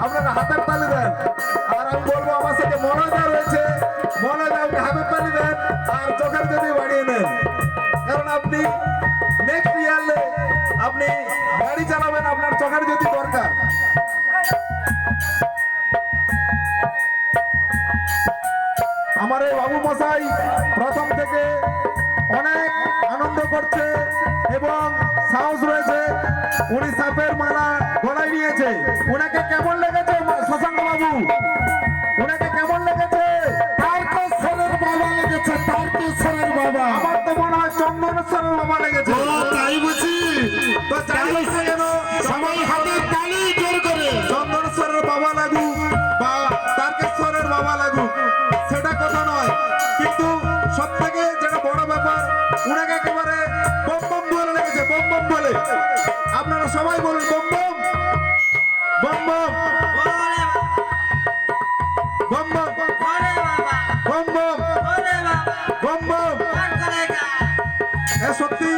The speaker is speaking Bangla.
আপনারা হাতের তালি দেন। আর আমি বলবো আমার সাথে মনোজা রয়েছে, মনোজা আপনি হাতের তালি দেন আর চোখের যদি বাড়িয়ে নেন, কারণ আপনি নেক্সট ইয়ারে আপনি গাড়ি চালাবেন, আপনার চোখের যদি দরকার। আমার এই বাবু মশাই প্রথম থেকে অনেক আনন্দ করছে এবং সাহস রয়েছে। উনি সাপের মালা গলায় নিয়েছে। উনাকে কেমন লেগেছে শশাঙ্ক বাবু? উনাকে কেমন লেগেছে? তারকেশ্বরের বাবা লেগেছে, তারকেশ্বরের বাবা। আমার তো মনে হয় চন্দনেশ্বরের বাবা লেগেছে। তাই বুঝি? তো যাই হোক না কেন, সবাই হাতে তালি জোর করে। চন্দনেশ্বরের বাবা লাগুক বা তারকেশ্বরের বাবা লাগুক সেটা কথা নয়, কিন্তু সব থেকে যেটা বড় ব্যাপার উনাকে একেবারে বম বম বলে লেগেছে, বম বম বলে। আপনারা সবাই বলুন বম বম, বম বম, বম বম, বম বম, বম বম। সত্যি